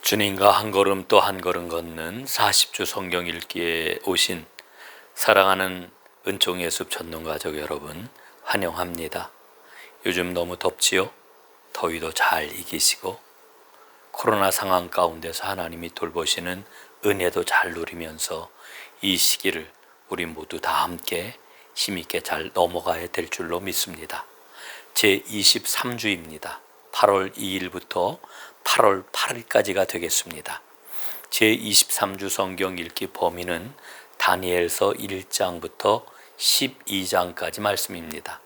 주님과 한 걸음 또 한 걸음 걷는 40주 성경 읽기에 오신 사랑하는 은총의 숲 전농가족 여러분, 환영합니다. 요즘 너무 덥지요? 더위도 잘 이기시고 코로나 상황 가운데서 하나님이 돌보시는 은혜도 잘 누리면서 이 시기를 우리 모두 다 함께 힘있게 잘 넘어가야 될 줄로 믿습니다. 제23주입니다. 8월 2일부터 8월 8일까지가 되겠습니다. 제23주 성경 읽기 범위는 다니엘서 1장부터 12장까지 말씀입니다.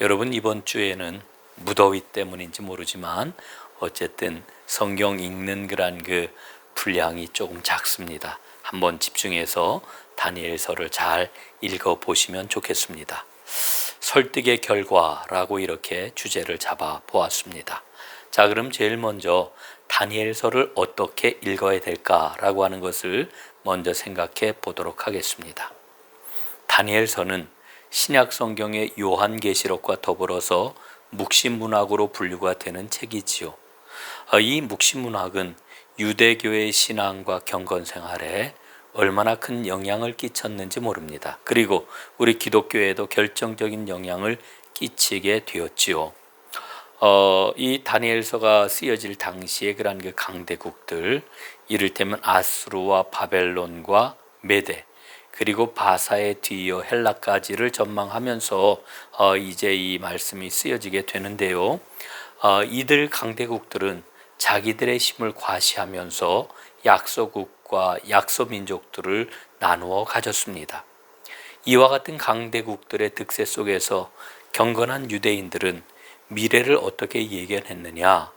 여러분, 이번 주에는 무더위 때문인지 모르지만 어쨌든 성경 읽는 그 분량이 조금 작습니다. 한번 집중해서 다니엘서를 잘 읽어보시면 좋겠습니다. 설득의 결과라고 이렇게 주제를 잡아 보았습니다. 자, 그럼 제일 먼저 다니엘서를 어떻게 읽어야 될까라고 하는 것을 먼저 생각해 보도록 하겠습니다. 다니엘서는 신약 성경의 요한계시록과 더불어서 묵시문학으로 분류가 되는 책이지요. 이 묵시문학은 유대교의 신앙과 경건생활에 얼마나 큰 영향을 끼쳤는지 모릅니다. 그리고 우리 기독교에도 결정적인 영향을 끼치게 되었지요. 이 다니엘서가 쓰여질 당시에 그런 그 강대국들, 이를테면 아수르와 바벨론과 메데, 그리고 바사에 뒤이어 헬라까지를 전망하면서 이제 이 말씀이 쓰여지게 되는데요. 이들 강대국들은 자기들의 힘을 과시하면서 약소국과 약소민족들을 나누어 가졌습니다. 이와 같은 강대국들의 득세 속에서 경건한 유대인들은 미래를 어떻게 예견했느냐?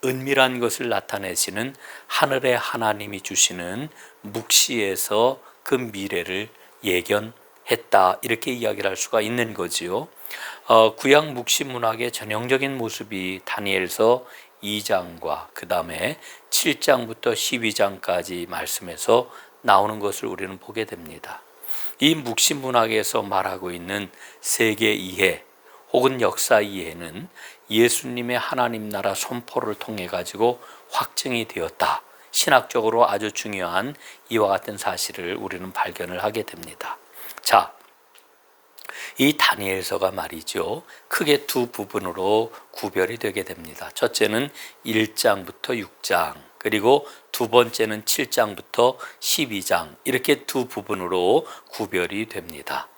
은밀한 것을 나타내시는 하늘의 하나님이 주시는 묵시에서 그 미래를 예견했다, 이렇게 이야기를 할 수가 있는 거지요. 구약 묵시 문학의 전형적인 모습이 다니엘서 2장과 그 다음에 7장부터 12장까지 말씀에서 나오는 것을 우리는 보게 됩니다. 이 묵시 문학에서 말하고 있는 세계 이해 혹은 역사 이해는 예수님의 하나님 나라 선포를 통해 가지고 확증이 되었다. 신학적으로 아주 중요한 이와 같은 사실을 우리는 발견을 하게 됩니다. 자, 이 다니엘서가 말이죠, 크게 두 부분으로 구별이 되게 됩니다. 첫째는 1장부터 6장, 그리고 두 번째는 7장부터 12장, 이렇게 두 부분으로 구별이 됩니다.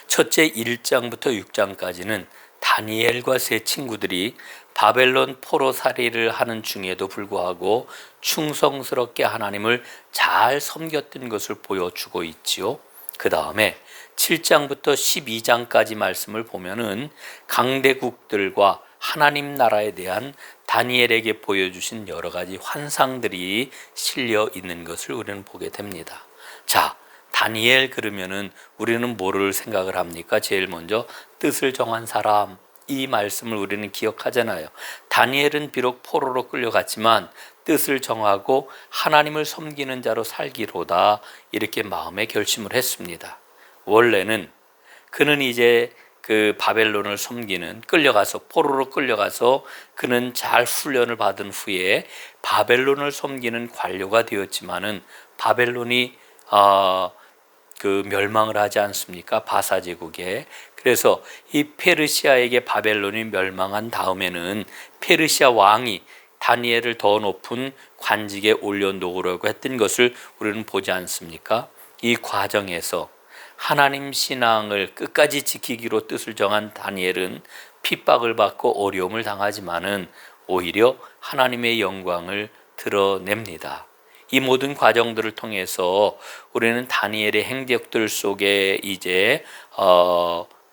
첫째 1장부터 6장까지는 다니엘과 세 친구들이 바벨론 포로살이를 하는 중에도 불구하고 충성스럽게 하나님을 잘 섬겼던 것을 보여주고 있지요. 그 다음에 7장부터 12장까지 말씀을 보면은 강대국들과 하나님 나라에 대한 다니엘에게 보여주신 여러 가지 환상들이 실려 있는 것을 우리는 보게 됩니다. 자, 다니엘 그러면은 우리는 뭐를 생각을 합니까? 제일 먼저 뜻을 정한 사람, 이 말씀을 우리는 기억하잖아요. 다니엘은 비록 포로로 끌려갔지만 뜻을 정하고 하나님을 섬기는 자로 살기로다, 이렇게 마음에 결심을 했습니다. 원래는 그는 이제 그 바벨론을 섬기는, 끌려가서 포로로 끌려가서 그는 잘 훈련을 받은 후에 바벨론을 섬기는 관료가 되었지만은 바벨론이 그 멸망을 하지 않습니까? 바사 제국에. 그래서 이 페르시아에게 바벨론이 멸망한 다음에는 페르시아 왕이 다니엘을 더 높은 관직에 올려놓으려고 했던 것을 우리는 보지 않습니까? 이 과정에서 하나님 신앙을 끝까지 지키기로 뜻을 정한 다니엘은 핍박을 받고 어려움을 당하지만은 오히려 하나님의 영광을 드러냅니다. 이 모든 과정들을 통해서 우리는 다니엘의 행적들 속에 이제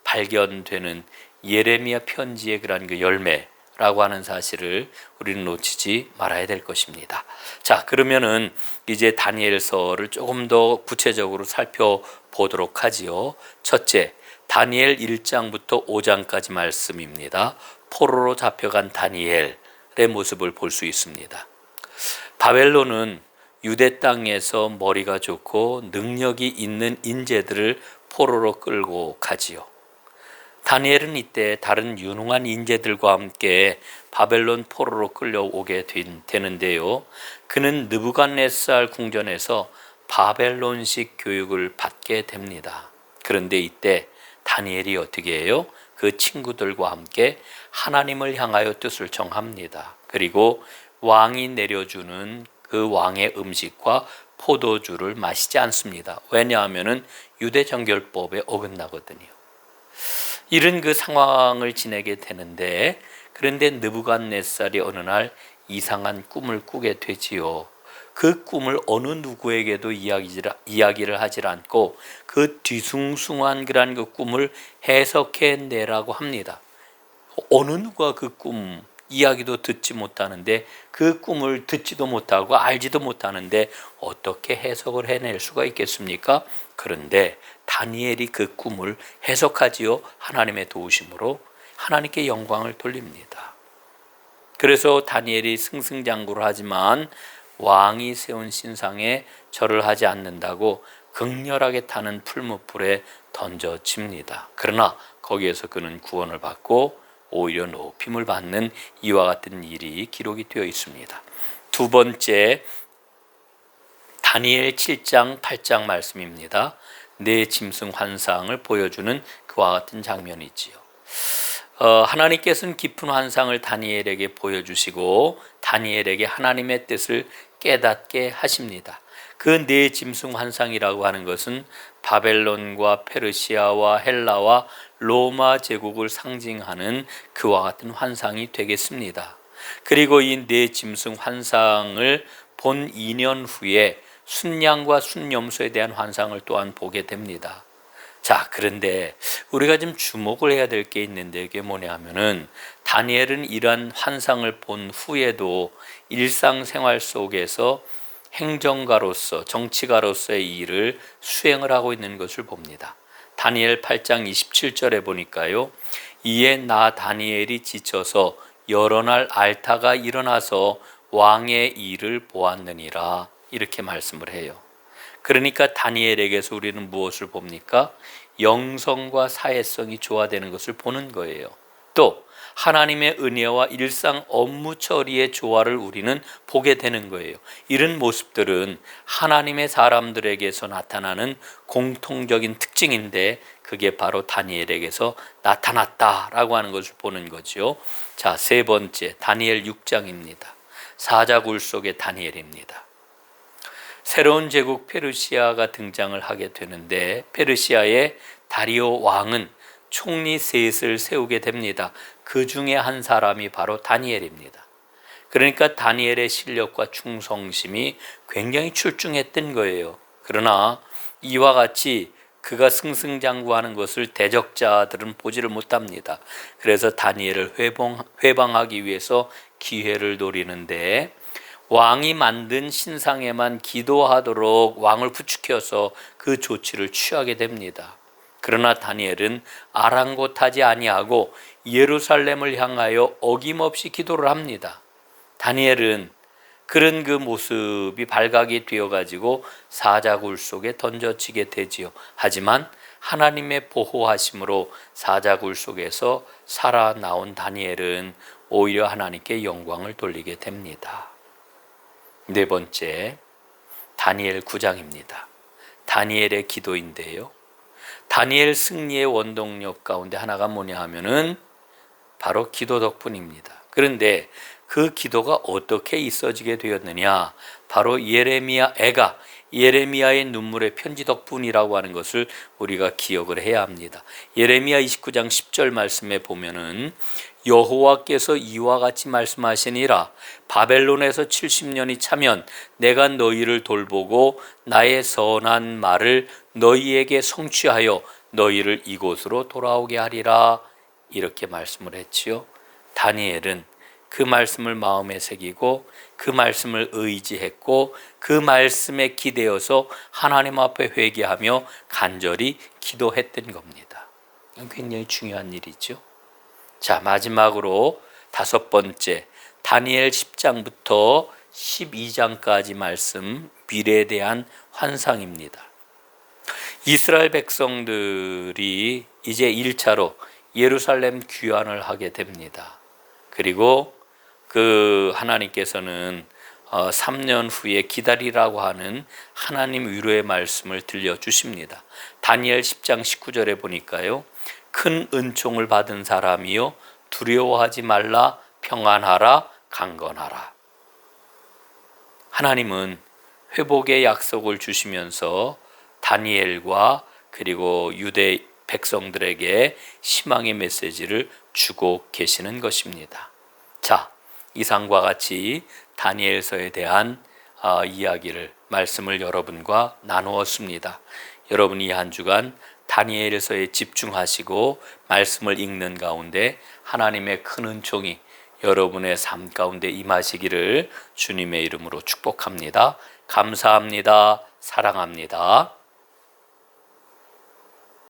발견되는 예레미야 편지의 그런 그 열매라고 하는 사실을 우리는 놓치지 말아야 될 것입니다. 자, 그러면은 이제 다니엘서를 조금 더 구체적으로 살펴보도록 하지요. 첫째, 다니엘 1장부터 5장까지 말씀입니다. 포로로 잡혀간 다니엘의 모습을 볼 수 있습니다. 바벨론은 유대 땅에서 머리가 좋고 능력이 있는 인재들을 포로로 끌고 가지요. 다니엘은 이때 다른 유능한 인재들과 함께 바벨론 포로로 끌려오게 되는데요. 그는 느부갓네살 궁전에서 바벨론식 교육을 받게 됩니다. 그런데 이때 다니엘이 어떻게 해요? 그 친구들과 함께 하나님을 향하여 뜻을 정합니다. 그리고 왕이 내려주는 그 왕의 음식과 포도주를 마시지 않습니다. 왜냐하면 유대 정결법에 어긋나거든요. 이런 그 상황을 지내게 되는데, 그런데 느부갓네살이 어느 날 이상한 꿈을 꾸게 되지요. 그 꿈을 어느 누구에게도 이야기를 하질 않고 그 뒤숭숭한 그런 그 꿈을 해석해내라고 합니다. 어느 누가 그 꿈 이야기도 듣지 못하는데, 그 꿈을 듣지도 못하고 알지도 못하는데 어떻게 해석을 해낼 수가 있겠습니까? 그런데 다니엘이 그 꿈을 해석하지요. 하나님의 도우심으로 하나님께 영광을 돌립니다. 그래서 다니엘이 승승장구를 하지만 왕이 세운 신상에 절을 하지 않는다고 극렬하게 타는 풀무불에 던져집니다. 그러나 거기에서 그는 구원을 받고 오히려 높임을 받는 이와 같은 일이 기록이 되어 있습니다. 두 번째, 다니엘 7장 8장 말씀입니다. 내 짐승 환상을 보여주는 그와 같은 장면이지요. 하나님께서는 깊은 환상을 다니엘에게 보여주시고 다니엘에게 하나님의 뜻을 깨닫게 하십니다. 그 네 짐승 환상이라고 하는 것은 바벨론과 페르시아와 헬라와 로마 제국을 상징하는 그와 같은 환상이 되겠습니다. 그리고 이 네 짐승 환상을 본 2년 후에 순양과 순염소에 대한 환상을 또한 보게 됩니다. 자, 그런데 우리가 좀 주목을 해야 될 게 있는데, 이게 뭐냐 하면은 다니엘은 이러한 환상을 본 후에도 일상생활 속에서 행정가로서, 정치가로서의 일을 수행을 하고 있는 것을 봅니다. 다니엘 8장 27절에 보니까요, 이에 나 다니엘이 지쳐서 여러 날 앓다가 일어나서 왕의 일을 보았느니라, 이렇게 말씀을 해요. 그러니까 다니엘에게서 우리는 무엇을 봅니까? 영성과 사회성이 조화되는 것을 보는 거예요. 또 하나님의 은혜와 일상 업무 처리의 조화를 우리는 보게 되는 거예요. 이런 모습들은 하나님의 사람들에게서 나타나는 공통적인 특징인데, 그게 바로 다니엘에게서 나타났다라고 하는 것을 보는 거죠. 자, 세 번째, 다니엘 6장입니다. 사자굴 속의 다니엘입니다. 새로운 제국 페르시아가 등장을 하게 되는데, 페르시아의 다리오 왕은 총리 셋을 세우게 됩니다. 그 중에 한 사람이 바로 다니엘입니다. 그러니까 다니엘의 실력과 충성심이 굉장히 출중했던 거예요. 그러나 이와 같이 그가 승승장구하는 것을 대적자들은 보지를 못합니다. 그래서 다니엘을 회방하기 위해서 기회를 노리는데, 왕이 만든 신상에만 기도하도록 왕을 부추겨서 그 조치를 취하게 됩니다. 그러나 다니엘은 아랑곳하지 아니하고 예루살렘을 향하여 어김없이 기도를 합니다. 다니엘은 그런 그 모습이 발각이 되어가지고 사자굴 속에 던져지게 되지요. 하지만 하나님의 보호하심으로 사자굴 속에서 살아나온 다니엘은 오히려 하나님께 영광을 돌리게 됩니다. 네 번째, 다니엘 9장입니다. 다니엘의 기도인데요. 다니엘 승리의 원동력 가운데 하나가 뭐냐 하면은 바로 기도 덕분입니다. 그런데 그 기도가 어떻게 있어지게 되었느냐? 바로 예레미야의 눈물의 편지 덕분이라고 하는 것을 우리가 기억을 해야 합니다. 예레미야 29장 10절 말씀에 보면은 여호와께서 이와 같이 말씀하시니라, 바벨론에서 70년이 차면 내가 너희를 돌보고 나의 선한 말을 너희에게 성취하여 너희를 이곳으로 돌아오게 하리라, 이렇게 말씀을 했지요. 다니엘은 그 말씀을 마음에 새기고 그 말씀을 의지했고 그 말씀에 기대어서 하나님 앞에 회개하며 간절히 기도했던 겁니다. 굉장히 중요한 일이죠. 자, 마지막으로 다섯 번째, 다니엘 10장부터 12장까지 말씀, 미래에 대한 환상입니다. 이스라엘 백성들이 이제 1차로 예루살렘 귀환을 하게 됩니다. 그리고 그 하나님께서는 3년 후에 기다리라고 하는 하나님 위로의 말씀을 들려주십니다. 다니엘 10장 19절에 보니까요, 큰 은총을 받은 사람이요 두려워하지 말라, 평안하라, 강건하라. 하나님은 회복의 약속을 주시면서 다니엘과 그리고 유대 백성들에게 희망의 메시지를 주고 계시는 것입니다. 자, 이상과 같이 다니엘서에 대한 말씀을 여러분과 나누었습니다. 여러분이 이 한 주간 다니엘서에 집중하시고 말씀을 읽는 가운데 하나님의 큰 은총이 여러분의 삶 가운데 임하시기를 주님의 이름으로 축복합니다. 감사합니다. 사랑합니다.